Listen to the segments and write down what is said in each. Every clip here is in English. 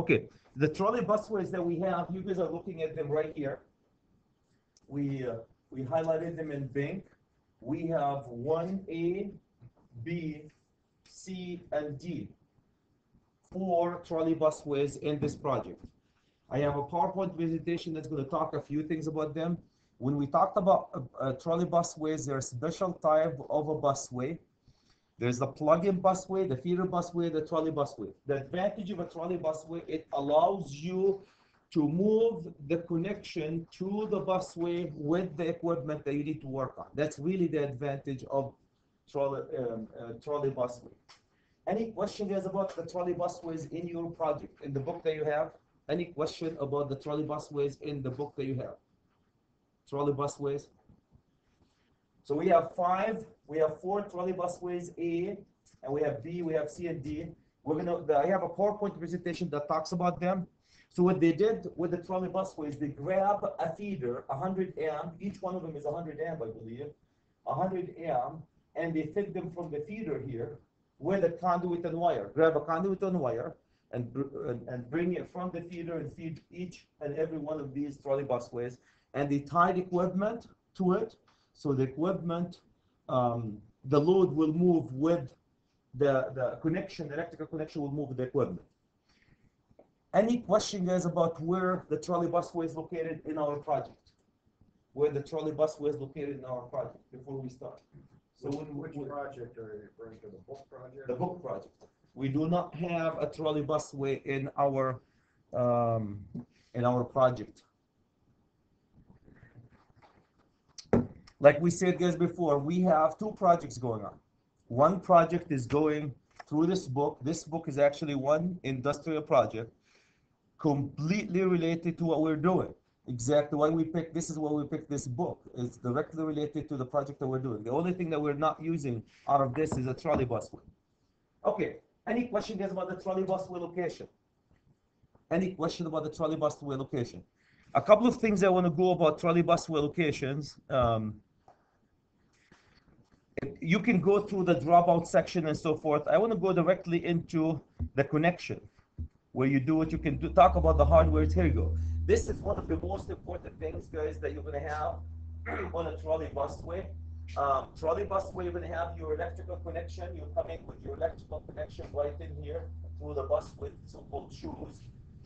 Okay, the trolley busways that we have, you guys are looking at them right here. We highlighted them in pink. We have 1A, B, C, and D. 4 trolley busways in this project. I have a PowerPoint presentation that's going to talk a few things about them. When we talked about trolley busways, there's a special type of a busway. There's the plug-in busway, the feeder busway, the trolley busway. The advantage of a trolley busway, it allows you to move the connection to the busway with the equipment that you need to work on. That's really the advantage of trolley busway. Any question guys about the trolley busways in your project, in the book that you have? Any question about the trolley busways in the book that you have? Trolley busways. So we have 4 trolley busways A, and we have B, we have C and D. I have a PowerPoint presentation that talks about them. So what they did with the trolley busways, they grab a feeder, 100 amp, each one of them is 100 amp, I believe, 100 amp, and they fit them from the feeder here with a conduit and wire. Grab a conduit and wire and bring it from the feeder and feed each and every one of these trolley busways, and they tie the equipment to it. So the equipment, the load will move with the connection, the electrical connection will move with the equipment. Any question guys about where the trolley busway is located in our project? Where the trolley busway is located in our project before we start? So which project are you referring to? The book project? The book project. We do not have a trolley busway in our project. Like we said guys before, we have 2 projects going on. One project is going through this book. This book is actually one industrial project completely related to what we're doing. Exactly why we picked, this is why we picked this book. It's directly related to the project that we're doing. The only thing that we're not using out of this is a trolley busway. Okay, any question guys about the trolley busway location? Any question about the trolley busway location? A couple of things I want to go about trolley busway locations. You can go through the dropout section and so forth. I want to go directly into the connection. Where you do it, you can talk about the hardware. Here you go. This is one of the most important things, guys, that you're going to have on a trolley busway. Trolley busway, you're going to have your electrical connection. You come in with your electrical connection right in here through the bus with so-called shoes.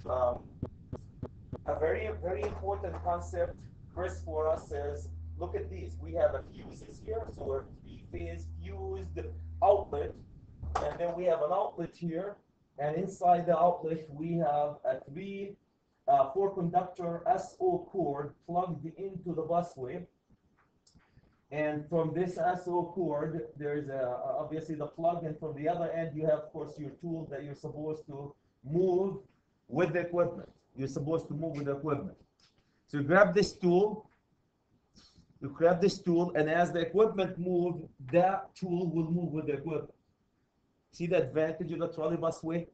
A very important concept, Chris, for us is, look at these. We have a fuses here, so we're 3-phase fused outlet, and then we have an outlet here. And inside the outlet, we have a 4-conductor SO cord plugged into the busway. And from this SO cord, there's obviously the plug, and from the other end, you have, of course, your tool that you're supposed to move with the equipment. You're supposed to move with the equipment. So you grab this tool, and as the equipment moves, that tool will move with the equipment. See the advantage of the trolley busway?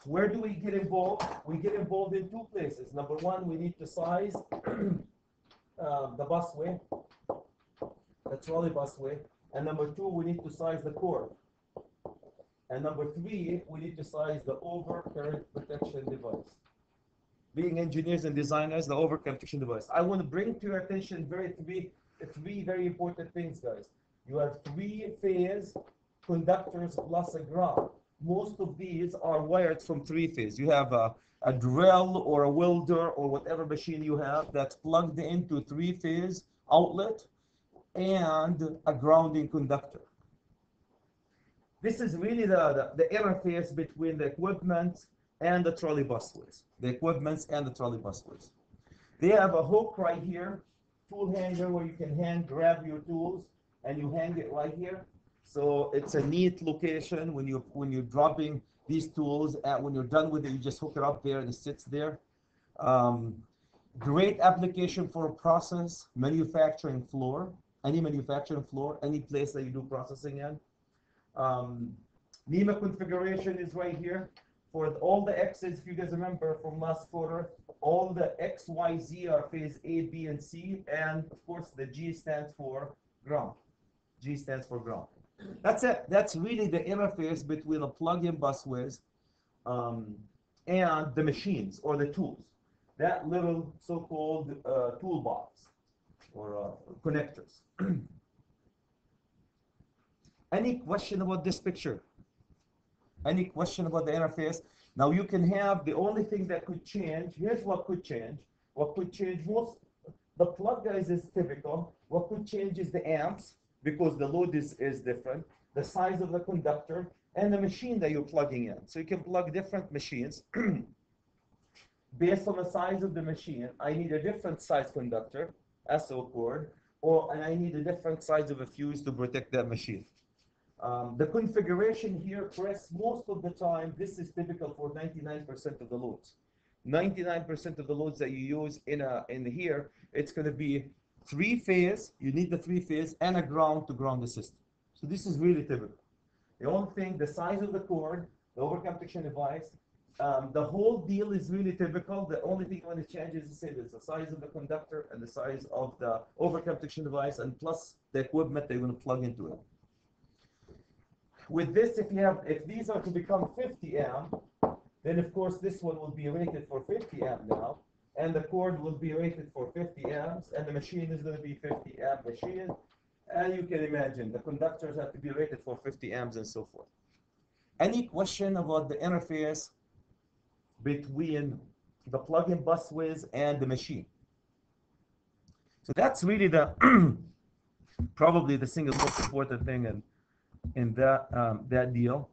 Where do we get involved? We get involved in 2 places. Number 1, we need to size the busway, the trolley busway. And number 2, we need to size the cord. And number 3, we need to size the overcurrent protection device. Being engineers and designers, the overcurrent protection device. I want to bring to your attention three very important things, guys. You have 3-phase conductors plus a ground. Most of these are wired from 3-phase. You have a drill or a welder or whatever machine you have that's plugged into 3-phase outlet and a grounding conductor. This is really the interface between the equipment and the trolley busways. The equipments and the trolley busways. They have a hook right here, tool hanger, where you can hand grab your tools and you hang it right here. So it's a neat location when you're dropping these tools, and when you're done with it, you just hook it up there and it sits there. Great application for a process manufacturing floor, any manufacturing floor, any place that you do processing in. NEMA configuration is right here. For all the X's, if you guys remember from last quarter, all the X, Y, Z are phase A, B, and C, and of course the G stands for ground. G stands for ground. That's it. That's really the interface between the plug-in busways and the machines or the tools. That little so-called toolbox or connectors. Any question about this picture? Any question about the interface? Now you can have, the only thing that could change, here's what could change. What could change most, the plug guys is typical. What could change is the amps, because the load is different, the size of the conductor, and the machine that you're plugging in. So you can plug different machines. Based on the size of the machine, I need a different size conductor, SO cord, and I need a different size of a fuse to protect that machine. The configuration here, Chris, most of the time, this is typical for 99% of the loads. 99% of the loads that you use in here, it's going to be three-phase. You need the three-phase and a ground to ground the system. So this is really typical. The only thing, the size of the cord, the overcome protection device, the whole deal is really typical. The only thing when it changes is the size of the conductor and the size of the overcome protection device, and plus the equipment they're going to plug into it. With this, if these are to become 50 amp, then of course this one will be rated for 50 amp now, and the cord will be rated for 50 amps, and the machine is going to be 50 amp machine. And you can imagine the conductors have to be rated for 50 amps and so forth. Any question about the interface between the plug-in busways and the machine? So that's really the probably the single most important thing in that deal.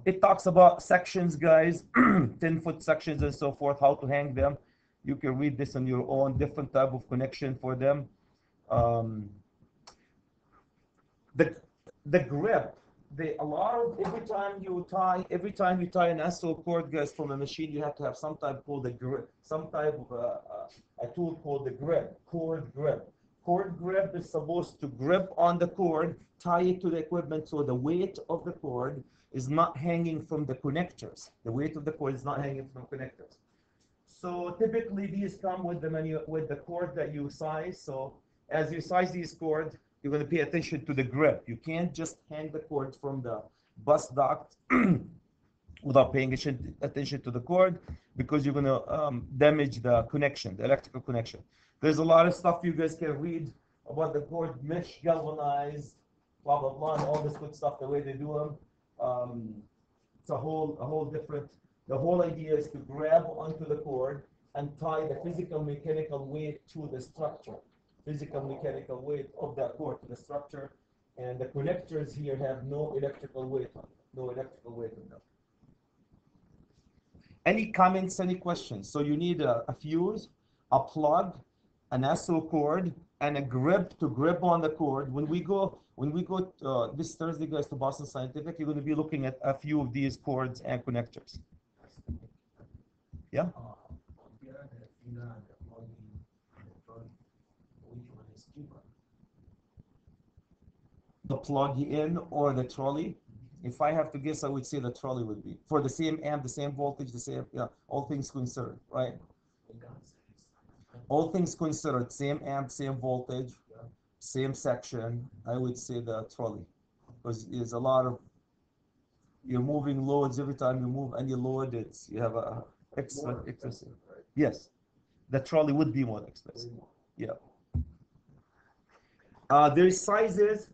It talks about sections, guys, 10-foot sections and so forth, how to hang them. You can read this on your own, different type of connection for them. The grip, every time you tie an SO cord, guys, from a machine, you have to have some type called a grip, some type of a tool called the grip, cord grip. Cord grip is supposed to grip on the cord, tie it to the equipment, so the weight of the cord is not hanging from the connectors. The weight of the cord is not hanging from connectors. So typically these come with the cord that you size. So as you size these cords, you're going to pay attention to the grip. You can't just hang the cord from the bus duct without paying attention to the cord, because you're going to damage the connection, the electrical connection. There's a lot of stuff you guys can read about the cord mesh galvanized, blah, blah, blah, and all this good stuff, the way they do them. It's a whole different, the whole idea is to grab onto the cord and tie the physical mechanical weight to the structure. Physical mechanical weight of that cord to the structure, and the connectors here have no electrical weight on them. No electrical weight on them. Any comments, any questions? So you need a fuse, a plug, an SO cord, and a grip to grip on the cord. When we go this Thursday, guys, to Boston Scientific, you're going to be looking at a few of these cords and connectors. Yeah? The plug-in or the trolley? If I have to guess, I would say the trolley would be. For the same amp, the same voltage, the same, yeah, all things considered, right? All things considered, same amp, same voltage, same section, I would say the trolley. Because there's a lot of, you're moving loads. Every time you move any load, you have a extra. Yes, the trolley would be more expensive. Yeah. There's sizes.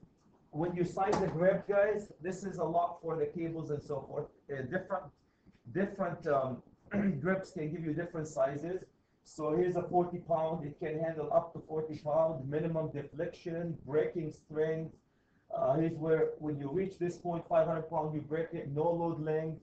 When you size the grip, guys, this is a lot for the cables and so forth. Different grips can give you different sizes. So here's a 40-pound. It can handle up to 40 pounds. Minimum deflection, braking strength. Here's where, when you reach this point, 500 pounds, you break it. No load length,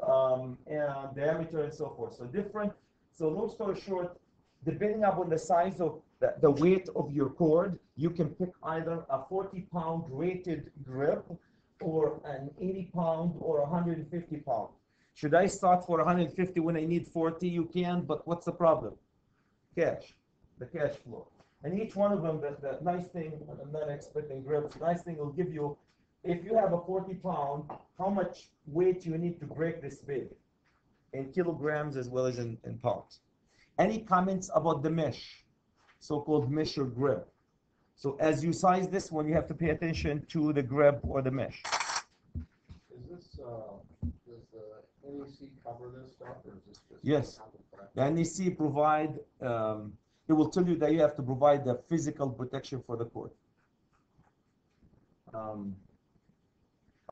and diameter and so forth. So different. So long story short, depending upon the size of the weight of your cord, you can pick either a 40-pound rated grip or an 80-pound or 150-pound. Should I start for 150 when I need 40? You can, but what's the problem? Cash, the cash flow. And each one of them, the nice thing, I'm not expecting grips, the nice thing will give you, if you have a 40-pound, how much weight you need to break this big? In kilograms as well as in pounds. Any comments about the mesh, so-called mesh or grip? So as you size this one, you have to pay attention to the grip or the mesh. Is this, does any NEC cover this stuff, or is this just? Yes. The NEC provide, it will tell you that you have to provide the physical protection for the cord.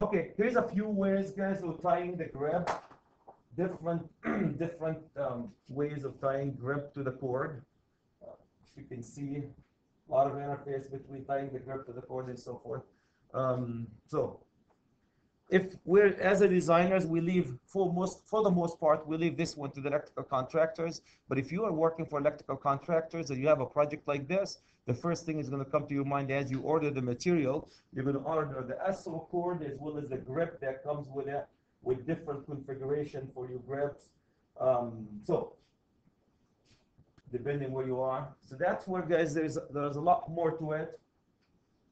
Okay, here's a few ways, guys, of tying the grip. Different ways of tying grip to the cord. You can see a lot of interface between tying the grip to the cord and so forth. So if we're, as a designers, we leave, for the most part, we leave this one to the electrical contractors. But if you are working for electrical contractors and you have a project like this, the first thing is going to come to your mind as you order the material. You're going to order the SO cord as well as the grip that comes with it, with different configuration for your grips. So depending where you are. So that's where, guys, there's a lot more to it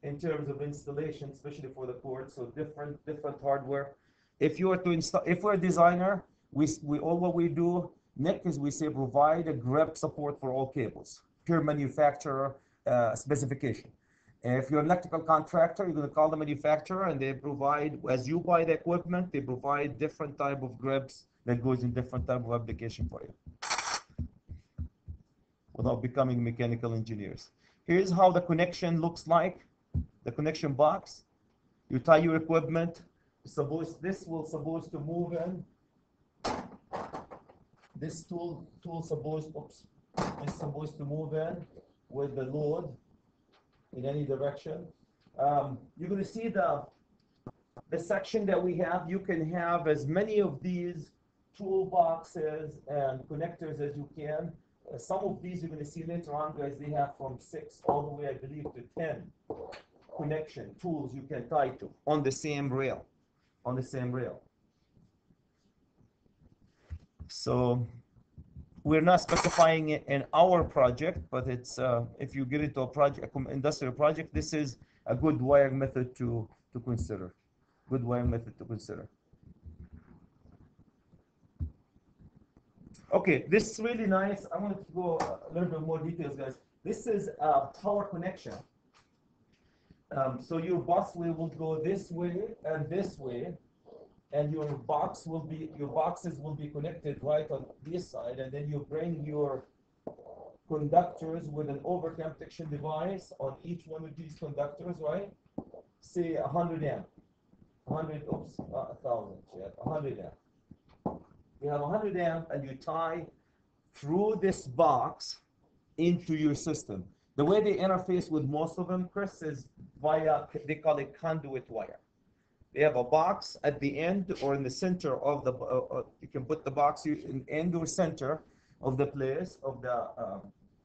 in terms of installation, especially for the cord. So different hardware. If you are to install, if we're a designer, what we do, Nick, is we say provide a grip support for all cables, per manufacturer specification. And if you're an electrical contractor, you're going to call the manufacturer, and they provide, as you buy the equipment, they provide different type of grips that goes in different type of application for you, without becoming mechanical engineers. Here's how the connection looks like. The connection box. You tie your equipment. This will supposed to move in. This tool is supposed to move in with the load in any direction. You're going to see the section that we have. You can have as many of these toolboxes and connectors as you can. Some of these you're going to see later on, guys, they have from 6 all the way, I believe, to 10 connection tools you can tie to on the same rail. So we're not specifying it in our project, but it's if you get into a project, industrial project, this is a good wiring method to consider. Good wiring method to consider. Okay, this is really nice. I wanted to go a little bit more details, guys. This is a power connection. So your busway will go this way, and your boxes will be connected right on this side, and then you bring your conductors with an overcam protection device on each one of these conductors, right? Say 100 amp, 100 amp. You have 100 amp, and you tie through this box into your system. The way they interface with most of them, Chris, is via, they call it conduit wire. They have a box at the end or in the center of the, you can put the box in end or center of the place of the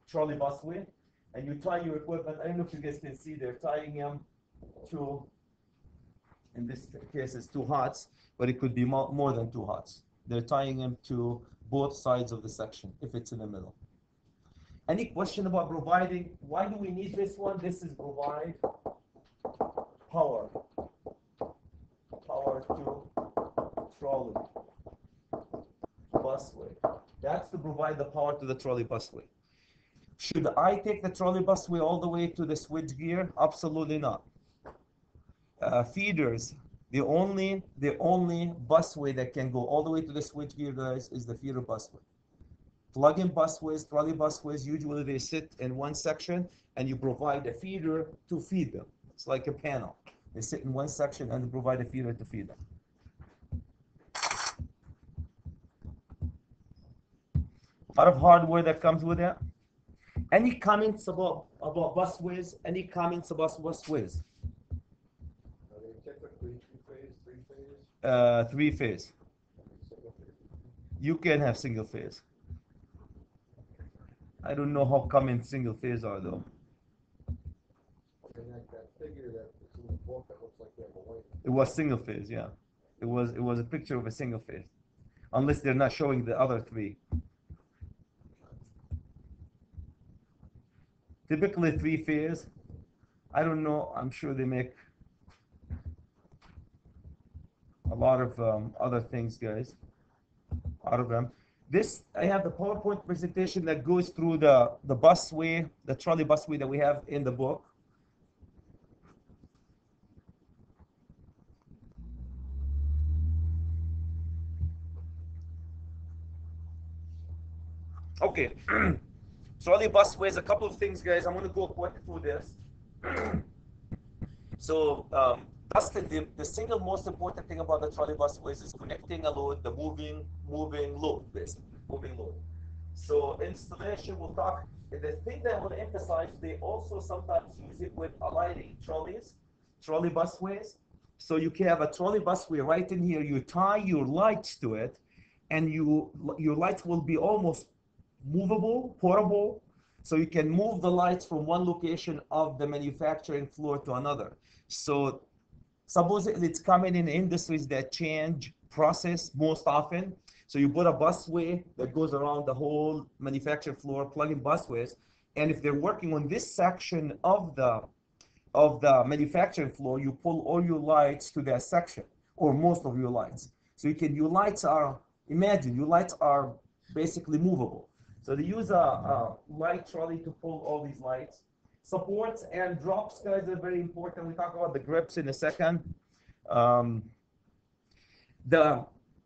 trolley busway, and you tie your equipment. I don't know if you guys can see, they're tying them to, in this case it's 2 hots, but it could be more than 2 hots. They're tying them to both sides of the section if it's in the middle. Any question about providing? Why do we need this one? This is provide power to trolley busway. That's to provide the power to the trolley busway. Should I take the trolley busway all the way to the switch gear? Absolutely not. Feeders, the only busway that can go all the way to the switch gear, guys, is the feeder busway. Plug-in busways, trolley busways, usually they sit in one section, and you provide a feeder to feed them. It's like a panel. They sit in one section and provide a feeder to feed them. A lot of hardware that comes with that. Any comments about busways? Any comments about busways? Are they typically 2-phase, 3-phase? 3-phase. You can have single phase. I don't know how common single phase are though. And that figure that's in the book that looks like they have a white. It was single phase, yeah. It was a picture of a single phase. Unless they're not showing the other 3. Typically 3-phase. I don't know, I'm sure they make a lot of other things, guys, out of them. This, I have the PowerPoint presentation that goes through the busway, the trolley busway that we have in the book. Okay, trolley busways, a couple of things, guys. I'm going to go quick through this. So, Dustin, the single most important thing about the trolley busways is connecting a load, the moving load, basically, moving load. So installation, we'll talk. The thing that I want to emphasize, they also sometimes use it with alighting trolleys, trolley busways. So you can have a trolley busway right in here. You tie your lights to it, and your lights will be almost movable, portable. So you can move the lights from one location of the manufacturing floor to another. So supposedly it's common in industries that change process most often. So you put a busway that goes around the whole manufacturing floor, plug-in busways, and if they're working on this section of the manufacturing floor, you pull all your lights to that section, or most of your lights. So your lights are, imagine, your lights are basically movable. So they use a light trolley to pull all these lights. Supports and drops, guys, are very important. We talk about the grips in a second. Um,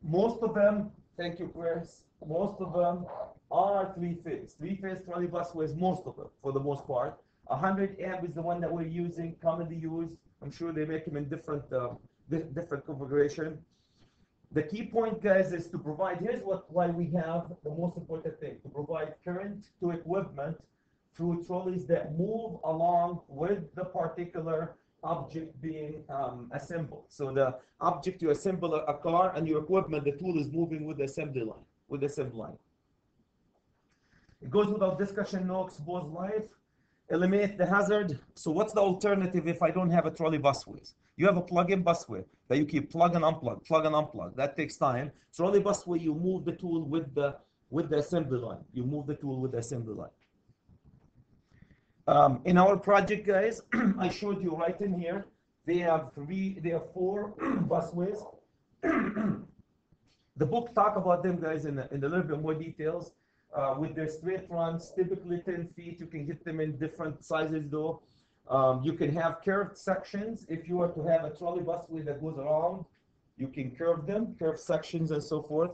most of them, thank you, Chris. Most of them are three-phase. Three-phase trolley busways, most of them, for the most part. 100 amp is the one that we're using, commonly used. I'm sure they make them in different configuration. The key point, guys, is to provide, why we have the most important thing, to provide current to equipment through trolleys that move along with the particular object being assembled. So the object, you assemble a car, and your equipment, the tool is moving with the assembly line. It goes without discussion, no exposed life. Eliminate the hazard. So what's the alternative if I don't have a trolley busways? You have a plug-in busway that you keep plug and unplug. That takes time. Trolley busway, you move the tool with the assembly line. You move the tool with the assembly line. In our project, guys, I showed you right in here. They have 4 busways. The book talk about them, guys, in a little bit more details. With their straight runs, typically 10 feet. You can get them in different sizes, though. You can have curved sections. If you were to have a trolley busway that goes around, you can curve them, curved sections, and so forth.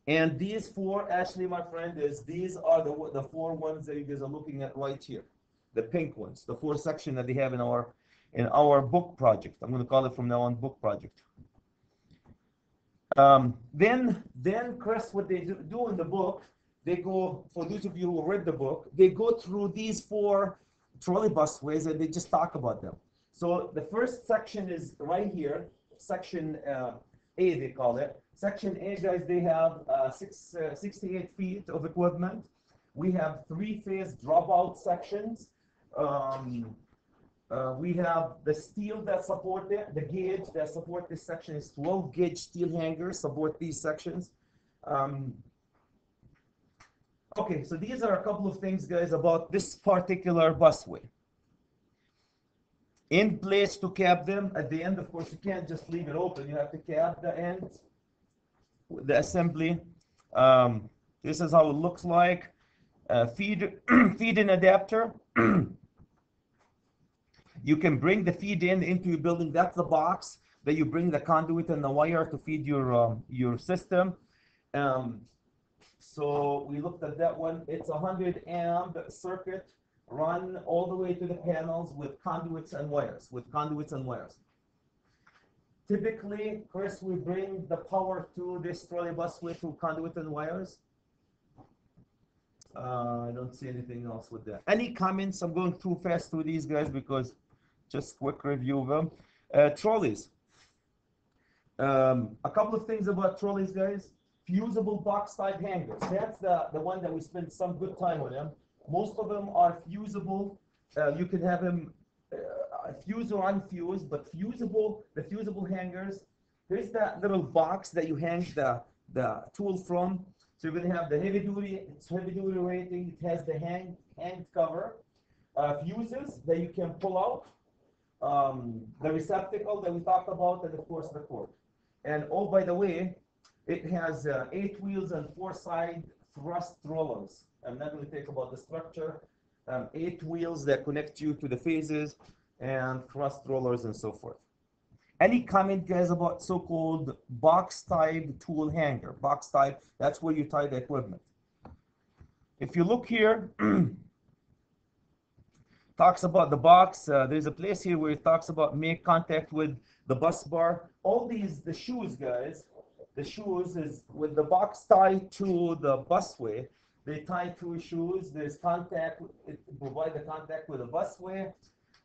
And these 4, Ashley, my friend, these are the 4 ones that you guys are looking at right here, the pink ones, the 4 sections that they have in our book project. I'm going to call it from now on book project. Then Chris, what they do in the book, they go, for those of you who read the book, they go through these 4 trolley busways and they just talk about them. So the first section is right here, section A, they call it. Section A, guys, they have 68 feet of equipment. We have 3-phase dropout sections. We have the steel that support it, the gauge that support this section is 12 gauge steel hangers support these sections. Okay, so these are a couple of things, guys, about this particular busway. In place to cap them. At the end, of course, you can't just leave it open. You have to cap the end, the assembly. This is how it looks like. Feed-in adapter. You can bring the feed-in into your building. That's the box that you bring the conduit and the wire to feed your system. So we looked at that one. It's a 100 amp circuit run all the way to the panels with conduits and wires. Typically, Chris, we bring the power to this trolley busway through conduit and wires. I don't see anything else with that. Any comments? I'm going too fast through these, guys, because just quick review of them. Trolleys. A couple of things about trolleys, guys. Fusible box type hangers. That's the one that we spent some good time on them. Most of them are fusible. You can have them fused or unfused, but the fusible hangers. Here's that little box that you hang the tool from. So you're going to have the heavy duty. It's heavy duty rating. It has the hang cover. Fuses that you can pull out. The receptacle that we talked about, and of course the cord. And oh, by the way, it has 8 wheels and 4 side thrust rollers. I'm not going to talk about the structure. 8 wheels that connect you to the phases and thrust rollers and so forth. Any comment, guys, about so-called box type tool hanger? Box type, that's where you tie the equipment. If you look here, talks about the box. There's a place here where it talks about make contact with the bus bar. All these, the shoes, guys, the shoes is with the box tied to the busway. They tie two shoes. There's contact, it provide the contact with the busway.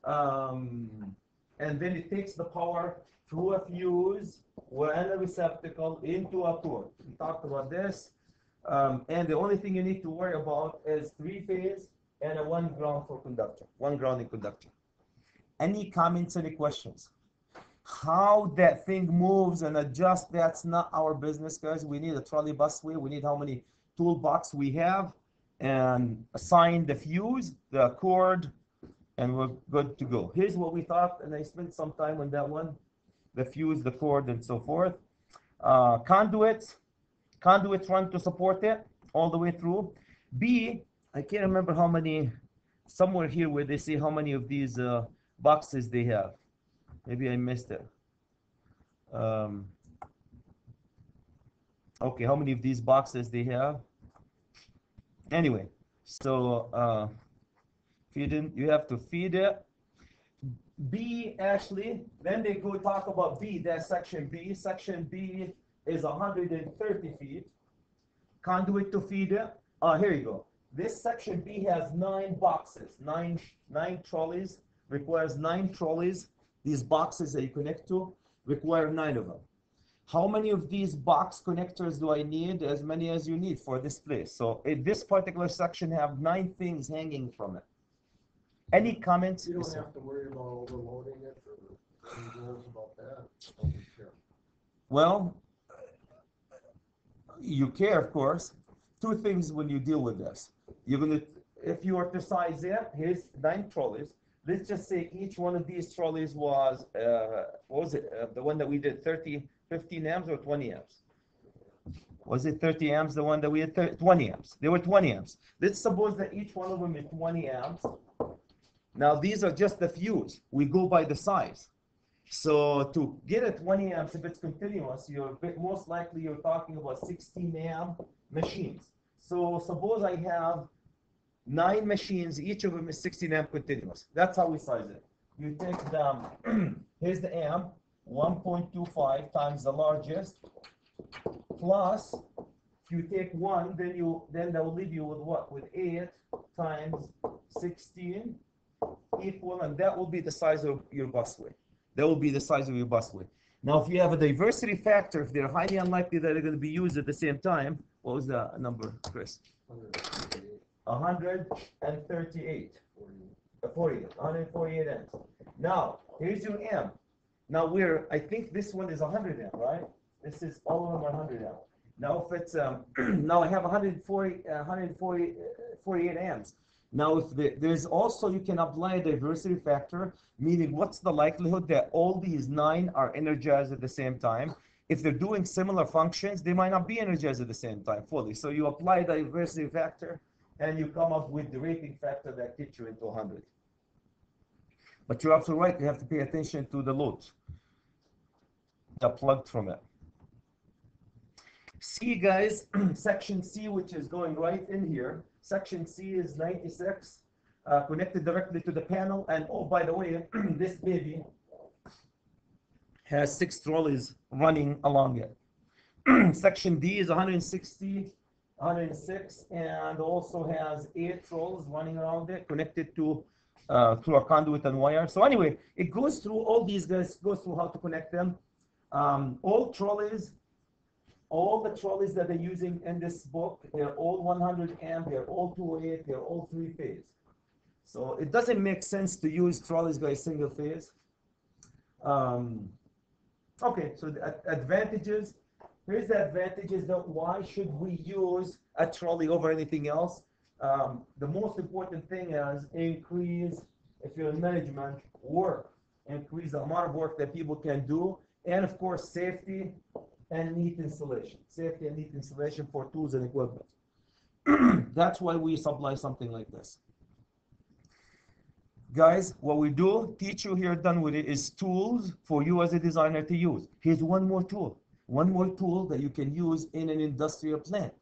And then it takes the power through a fuse and a receptacle into a port. We talked about this. And the only thing you need to worry about is 3-phase and a 1 ground for conductor, 1 grounding conductor. Any comments, any questions? How that thing moves and adjusts, that's not our business, guys. We need a trolley busway. We need how many toolbox we have and assign the fuse, the cord, and we're good to go. Here's what we thought, and I spent some time on that one, the fuse, the cord, and so forth. Conduits run to support it all the way through. B, I can't remember how many, somewhere here where they say how many of these boxes they have. Maybe I missed it. Okay, how many of these boxes they have? Anyway, so feeding, you have to feed it. B, actually, then they go talk about B, that's section B. Section B is 130 feet. Conduit to feed it. Here you go. This section B has 9 boxes, nine trolleys, requires 9 trolleys. These boxes that you connect to require 9 of them. How many of these box connectors do I need? As many as you need for this place. So in this particular section have 9 things hanging from it. Any comments? You don't have to worry about overloading it or any rules about that. Don't be sure. Well, you care, of course. 2 things when you deal with this. You're gonna, if you are to size it, here's 9 trolleys. Let's just say each one of these trolleys was, what was it? The one that we did 15 amps or 20 amps? Was it 30 amps, the one that we had 20 amps? They were 20 amps. Let's suppose that each one of them is 20 amps. Now these are just the fuse. We go by the size. So to get a 20 amps, if it's continuous, most likely you're talking about 16 amp machines. So suppose I have 9 machines, each of them is 16 amp continuous. That's how we size it. You take the, here's the amp, 1.25 times the largest, plus, if you take 1, then that will leave you with what? With 8 times 16 equal, and that will be the size of your busway. That will be the size of your busway. Now, if you have a diversity factor, if they're highly unlikely that they're going to be used at the same time, what was the number, Chris? 138. 148 amps. Now, here's your amp. Now I think this one is 100 amp, right? This is all of them are 100 amp. Now if it's, now I have 148 amps. Now if there's also, you can apply a diversity factor, meaning what's the likelihood that all these 9 are energized at the same time? If they're doing similar functions, they might not be energized at the same time fully. So you apply the diversity factor and you come up with the rating factor that gets you into 100. But you're absolutely right, you have to pay attention to the loads that plugged from it. C, guys, section C, which is going right in here. Section C is 96, connected directly to the panel. And oh, by the way, this baby has 6 trolleys running along it. Section D is 160, 106, and also has 8 trolleys running around it, connected to through a conduit and wire. So anyway, it goes through all these guys, goes through how to connect them. All trolleys, all the trolleys that they're using in this book, they're all 100 amp, they're all 208, they're all 3-phase. So it doesn't make sense to use trolleys by single phase. Okay, so the advantages. Here's the advantages that why should we use a trolley over anything else? The most important thing is increase, if you're in management, work. Increase the amount of work that people can do. And of course, safety and neat installation. Safety and neat installation for tools and equipment. That's why we supply something like this. guys, what we do, teach you here, done with it, is tools for you as a designer to use. Here's one more tool that you can use in an industrial plant.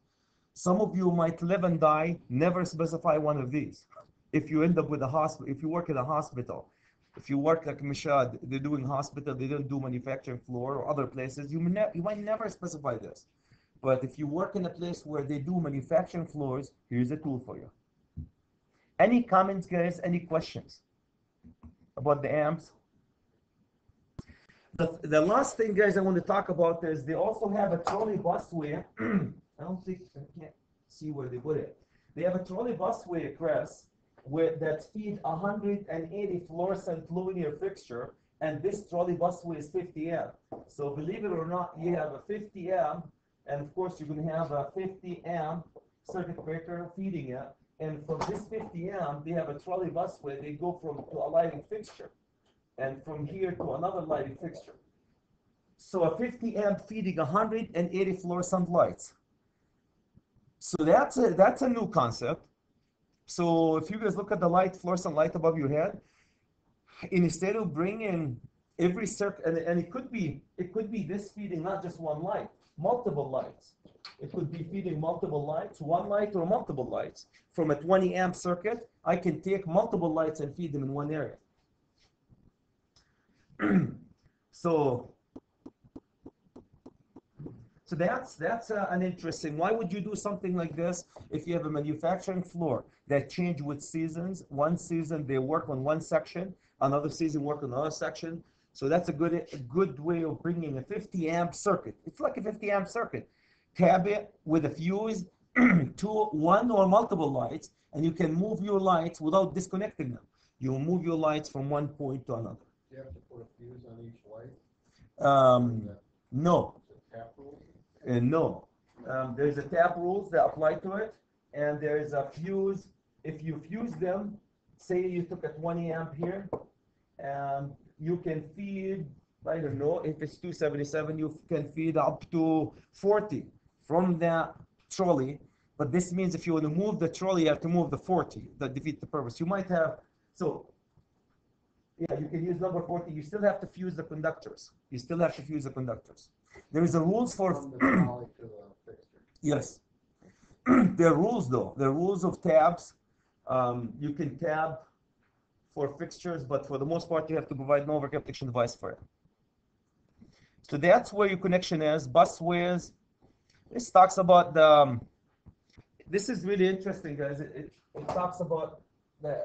Some of you might live and die, never specify one of these. If you end up with a hospital, if you work at a hospital, if you work like Mishad, they're doing hospital, they don't do manufacturing floor or other places, you might never specify this. But if you work in a place where they do manufacturing floors, here's a tool for you. Any comments, guys? Any questions about the amps? The last thing, guys, I want to talk about is they also have a trolley busway. I can't see where they put it. They have a trolley busway press that feed 180 fluorescent linear fixture, and this trolley busway is 50 amp. So believe it or not, you have a 50 amp, and of course you're going to have a 50 amp circuit breaker feeding it. And from this 50 amp, they have a trolley busway. They go to a lighting fixture, and from here to another lighting fixture. So a 50 amp feeding 180 fluorescent lights. So that's a new concept. So if you guys look at the fluorescent light above your head, instead of bringing every circuit, and it could be this feeding not just one light, multiple lights. It could be feeding multiple lights, one light or multiple lights. From a 20 amp circuit, I can take multiple lights and feed them in one area. So that's an interesting. Why would you do something like this if you have a manufacturing floor that change with seasons? One season they work on one section, another season work on another section. So that's a good way of bringing a 50 amp circuit. It's like a 50 amp circuit. Tab it with a fuse to one or multiple lights, and you can move your lights without disconnecting them. You move your lights from one point to another. Do you have to put a fuse on each light? No. Tap rule? No. There's a tap rules that apply to it, and there's a fuse. If you fuse them, say you took a 20 amp here, and you can feed, I don't know, if it's 277, you can feed up to 40 from that trolley. But this means if you want to move the trolley, you have to move the 40. That defeats the purpose. You might have, so yeah, you can use number 40. You still have to fuse the conductors. There is a rules for From the trolley to the fixture. Yes. There are rules though. There are rules of tabs. You can tab for fixtures, but for the most part, you have to provide an overcap protection device for it. So that's where your connection is. Busways. This talks about the. This is really interesting, guys. It talks about the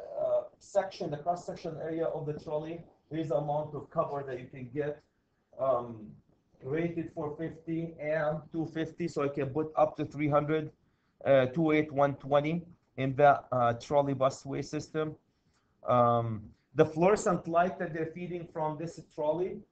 section, the cross-section area of the trolley. Here's the amount of cover that you can get. Rated for 50 and 250, so I can put up to 300, 28, 120 in that trolley busway system. The fluorescent light that they're feeding from this trolley,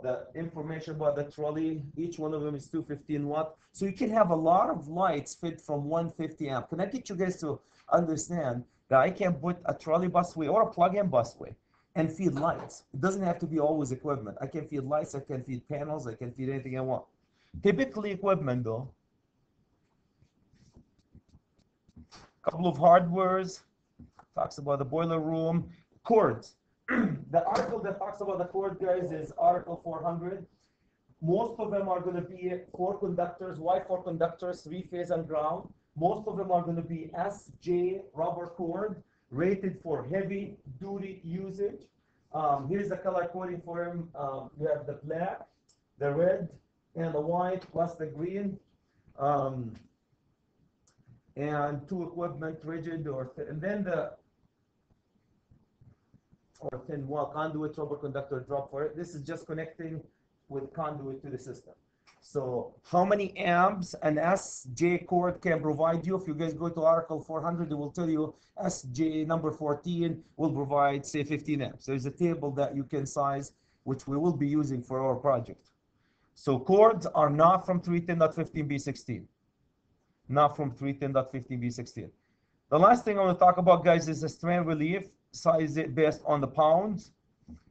the information about the trolley, each one of them is 215 watt. So you can have a lot of lights fed from 150 amp. Can I get you guys to understand that I can put a trolley busway or a plug-in busway and feed lights? It doesn't have to be always equipment. I can feed lights, I can feed panels, I can feed anything I want. Typically equipment though. Couple of hardwares, talks about the boiler room, cords. The article that talks about the cord, guys, is article 400. Most of them are going to be 4 conductors. Why 4 conductors? 3-phase and ground. Most of them are going to be SJ rubber cord, rated for heavy duty usage. Here's the color coding for them. You have the black, the red, and the white, plus the green. And 2 equipment, rigid and then the thin wall conduit, rubber conductor drop for it. This is just connecting with conduit to the system. So how many amps an SJ cord can provide you? If you guys go to article 400, it will tell you SJ number 14 will provide, say, 15 amps. There's a table that you can size, which we will be using for our project. So cords are not from 310.15b16. Not from 310.15b16. The last thing I want to talk about, guys, is the strand relief. Size it based on the pounds.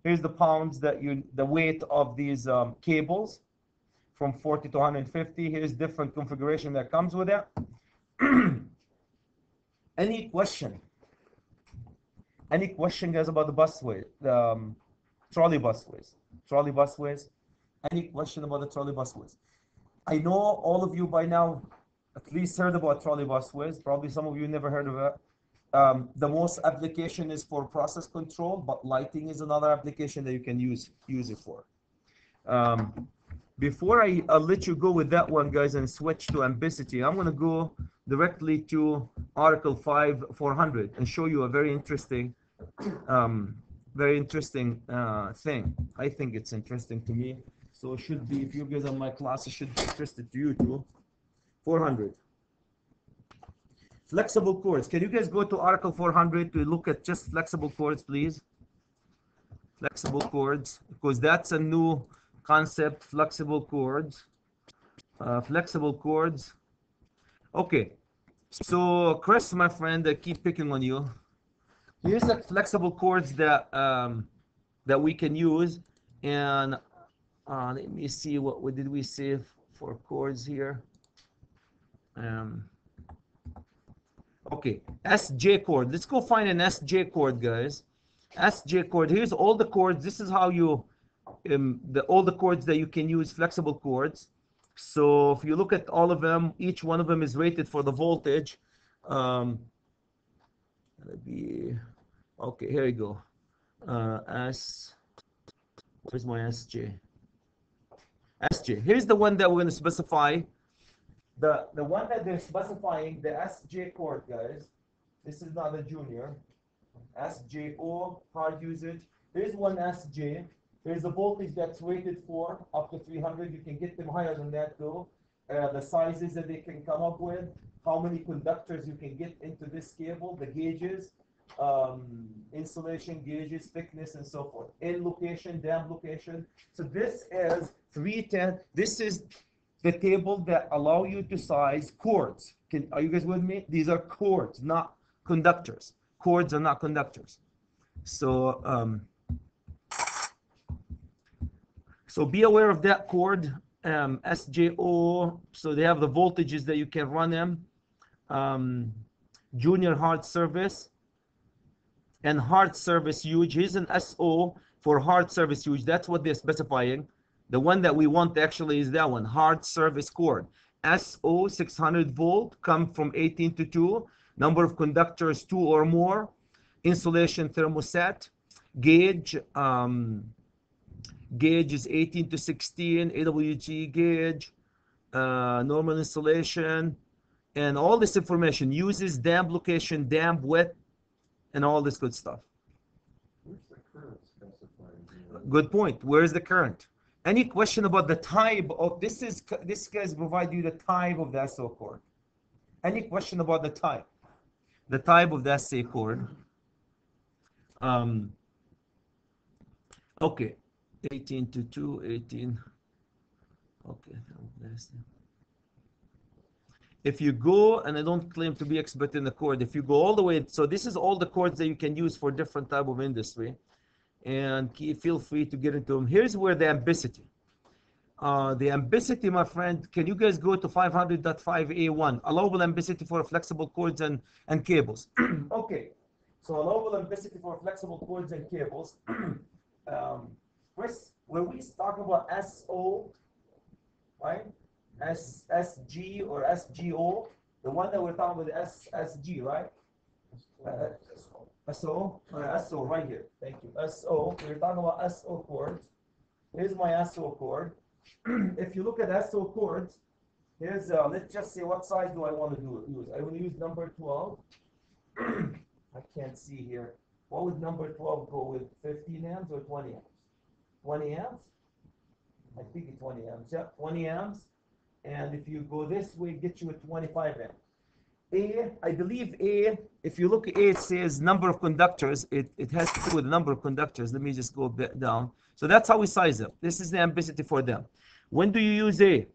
Here's the pounds that the weight of these cables from 40 to 150. Here's different configuration that comes with it. Any question? Any question, guys, about the busway, the trolley busways? Trolley busways? Any question about the trolley busways? I know all of you by now at least heard about trolley busways. Probably some of you never heard of it. The most application is for process control, but lighting is another application that you can use it for. Before I let you go with that one, guys, and switch to ambiguity, I'm going to go directly to Article 5-400 and show you a very interesting thing. I think it's interesting to me. So it should be, if you guys are in my class, it should be interested to you too. 400. Flexible chords. Can you guys go to Article 400 to look at just flexible chords, please? Flexible chords, because that's a new concept, flexible chords. Flexible chords. Okay. So, Chris, my friend, I keep picking on you. Here's the flexible chords that that we can use, and let me see what did we say for chords here. Okay, SJ chord. Let's go find an SJ chord, guys. SJ chord. Here's all the chords. This is how you all the chords that you can use, flexible chords. So if you look at all of them, each one of them is rated for the voltage. Okay, here you go. Where's my SJ? SJ. Here's the one that we're going to specify. The one that they're specifying, the SJ chord, guys. This is not a junior. SJO, how to use it. Here's one SJ. There's a voltage that's rated for up to 300. You can get them higher than that though. The sizes that they can come up with, how many conductors you can get into this cable, the gauges, insulation gauges, thickness, and so forth. In location, damp location. So this is 310. This is the table that allow you to size chords. Are you guys with me? These are chords, not conductors. Chords are not conductors. So so be aware of that chord, SJO. So they have the voltages that you can run them. Junior hard service and hard service huge. Here's an SO for hard service huge. That's what they're specifying. The one that we want actually is that one, hard service chord. SO 600 volt, come from 18 to 2. Number of conductors 2 or more. Insulation thermoset. Gauge, gauge is 18 to 16. AWG gauge. Normal insulation. And all this information uses damp location, damp, wet, and all this good stuff. Where's the current specified? Good point. Where's the current? Any question about the type of this? This guys provide you the type of the SO chord. Any question about the type? The type of the SA chord. Okay, 18 to 2, 18. Okay. If you go, and I don't claim to be expert in the chord, if you go all the way, so this is all the chords that you can use for different type of industry. And feel free to get into them. Here's where the ambiguity. The ambiguity, my friend, can you guys go to 500.5A1? Allowable ambiguity for flexible cords and cables. Okay, so allowable ambiguity for flexible cords and cables. Chris, when we talk about SO, right? SG or SGO, the one that we're talking about is SG, right? SO right here. Thank you. SO. We're talking about SO chords. Here's my SO chord. If you look at SO chords, here's let's just say what size do I want to use? I will use number 12. I can't see here. What would number 12 go with? 15 amps or 20 amps? 20 amps? I think it's 20 amps. Yeah, 20 amps. And if you go this way, get you a 25 amp. A, I believe A, if you look at A, it says number of conductors. It has to do with the number of conductors. Let me just go a bit down. So that's how we size it. This is the ambiguity for them. When do you use A?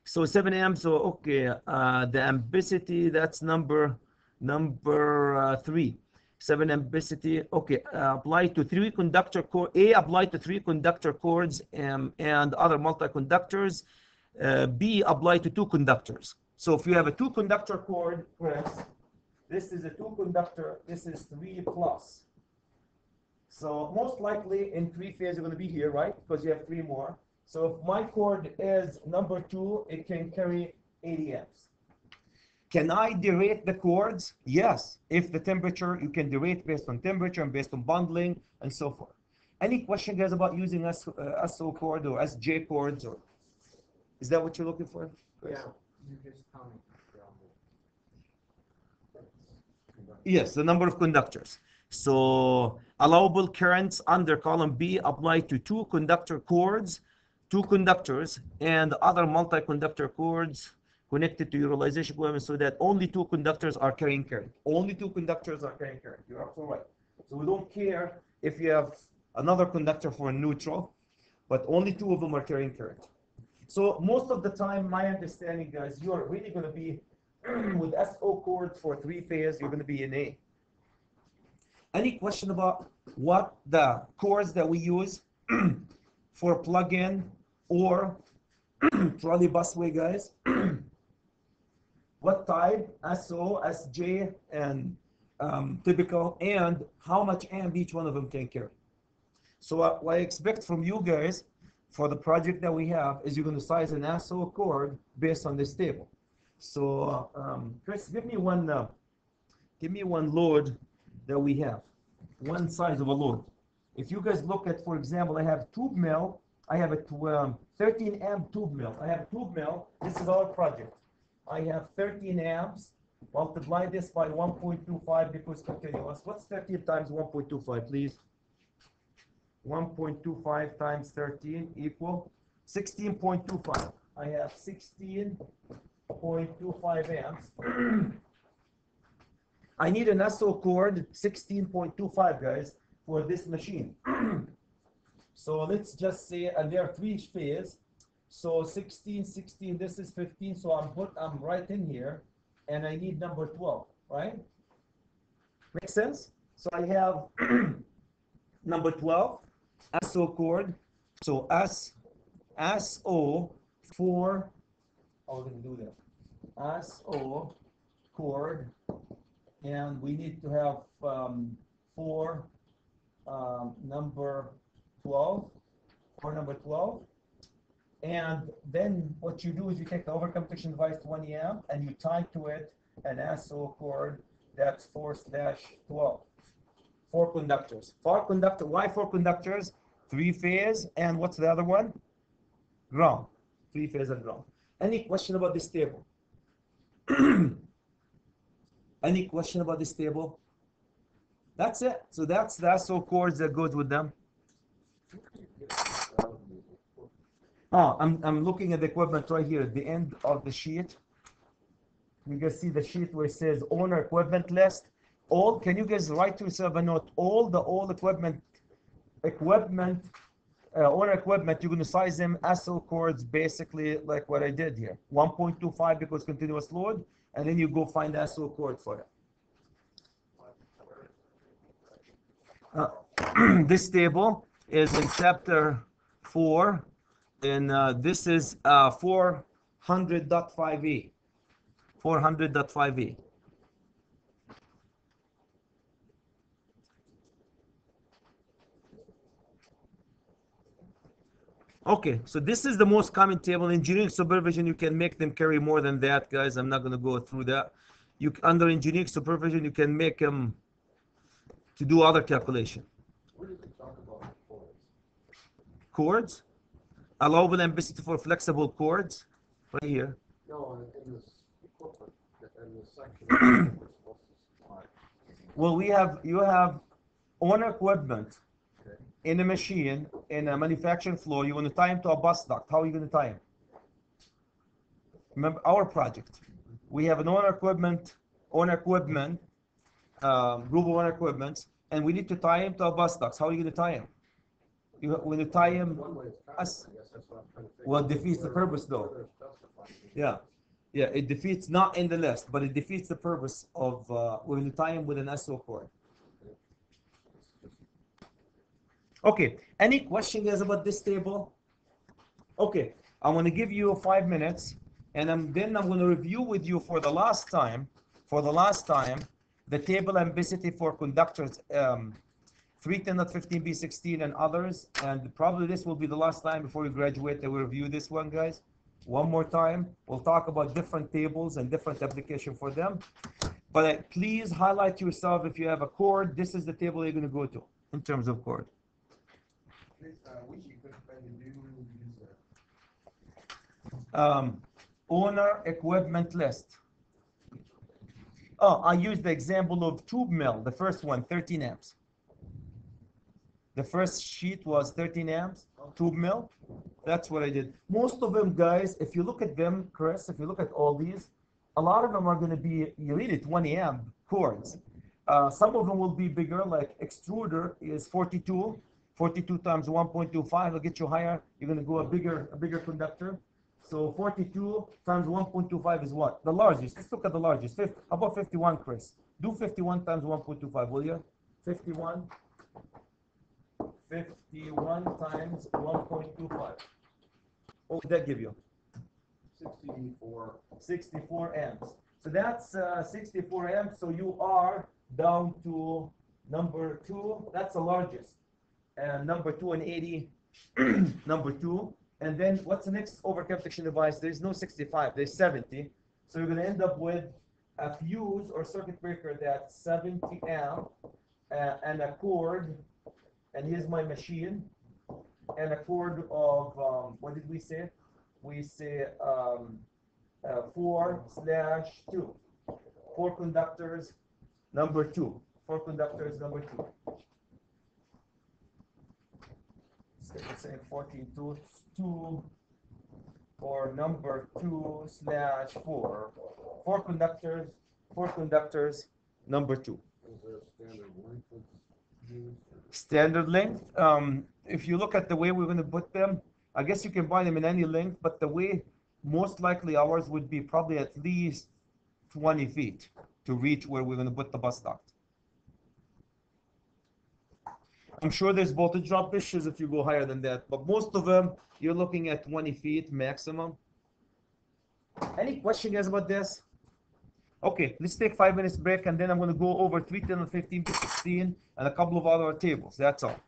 So 7 amps, so okay, the ambiguity, that's number 3. 7 ambiguity, okay, apply to 3 conductor cord. A apply to 3 conductor cords and other multi-conductors. B apply to 2 conductors. So if you have a 2 conductor cord, press, This is a 2-conductor. This is 3 plus. So most likely in 3-phase, you're going to be here, right? Because you have 3 more. So if my cord is number 2, it can carry 80 amps. Can I derate the cords? Yes. If the temperature, you can derate based on temperature and based on bundling and so forth. Any question, guys, about using SO cord or SJ cords? Or is that what you're looking for? Yeah, you just tell me. Yes, the number of conductors. So allowable currents under column B apply to 2 conductor cords, 2 conductors, and other multi-conductor cords connected to utilization equipment so that only 2 conductors are carrying current. Only 2 conductors are carrying current. You're absolutely right. So we don't care if you have another conductor for a neutral, but only 2 of them are carrying current. So most of the time, my understanding, guys, you're really going to be with SO cords for 3-phase, you're going to be in A. Any question about what the cords that we use for plug-in or trolley busway, guys? What type, SO, SJ, and typical, and how much amp each one of them can carry. So what I expect from you guys for the project that we have is you're going to size an SO cord based on this table. So Chris, give me one load that we have, one size of a load. If you guys look at, for example, I have tube mill. I have a 13 amp tube mill. I have a tube mill. This is our project. I have 13 amps. Multiply this by 1.25 because continuous. What's 13 times 1.25, please? 1.25 times 13 equal 16.25. I have 16.25 amps. I need an SO cord 16.25, guys, for this machine. So let's just say, and there are 3-phase. So 16, 16, this is 15. So I'm right in here, and I need number 12, right? Make sense? So I have number 12, SO cord. So SO for, how are we going to do that? SO cord, and we need to have for number 12, for number 12. And then what you do is you take the overcome protection device 20 amp and you tie to it an SO cord that's 4/12. 4 conductors. 4 conductor. Why 4 conductors? 3-phase, and what's the other one? Ground. 3-phase and ground. Any question about this table? Any question about this table? That's it. So that's the SO cords that goes with them. Oh, I'm looking at the equipment right here at the end of the sheet. You guys see the sheet where it says owner equipment list. All, can you guys write to yourself a note? All equipment, owner equipment, you're going to size them SO cords basically like what I did here. 1.25 because continuous load, and then you go find the SO cord for it. This table is in chapter 4, and this is 400.5e. 400.5e. Okay, so this is the most common table. Engineering supervision, you can make them carry more than that, guys. I'm not going to go through that. Under engineering supervision, you can make them to do other calculation. Where does it talk about cords? Cords? Allowable ambiguity for flexible cords. Right here. No, in this equipment, in this section, we're supposed to supply. Well, you have owner equipment Okay. in a machine, in a manufacturing floor. You want to tie them to a bus duct. How are you going to tie them? Remember our project. We have an owner equipment, group of owner equipments, and we need to tie them to a bus duct. How are you going to tie them? When you tie them, One way it's common, I guess that's what I'm trying to figure. well, it defeats the purpose though. Whether it's justified. Yeah, it defeats, not in the list, but it defeats the purpose of when you tie them with an SO cord. Okay, any question guys about this table? Okay, I want to give you 5 minutes, and then I'm going to review with you for the last time, the table ambiguity for conductors, 310.15b16 and others, and probably this will be the last time before you graduate that we review this one, guys. One more time, we'll talk about different tables and different application for them. But please highlight yourself if you have a chord. This is the table you're going to go to in terms of chord. Owner equipment list. Oh, I used the example of tube mill, the first one, 13 amps. The first sheet was 13 amps, tube mill. That's what I did. Most of them, guys, if you look at them, Chris, if you look at all these, a lot of them are going to be really 20 amp cords. Some of them will be bigger, like extruder is 42 times 1.25 will get you higher. You're going to go a bigger conductor. So 42 times 1.25 is what? The largest. Let's look at the largest. How about 51, Chris? Do 51 times 1.25, will you? 51 times 1.25. What would that give you? 64 amps. So that's 64 amps. So you are down to number 2. That's the largest. And number 2 and 80, number 2. And then what's the next overcap protection device? There's no 65, there's 70. So you're going to end up with a fuse or circuit breaker that's 70 amp and a cord. And here's my machine. And a cord of, what did we say? We say 4/2. 4 conductors, number 2. 4 conductors, number 2. Let's say 14 2 for number 2/4. 4 conductors, number 2. Is there a standard length that's used? Standard length. If you look at the way we're going to put them, I guess you can buy them in any length, but the way most likely ours would be probably at least 20 feet to reach where we're going to put the bus duct. I'm sure there's voltage drop issues if you go higher than that, but most of them, you're looking at 20 feet maximum. Any question, guys, about this? Okay, let's take 5 minutes break, and then I'm going to go over 310 and 15 to 16 and a couple of other tables. That's all.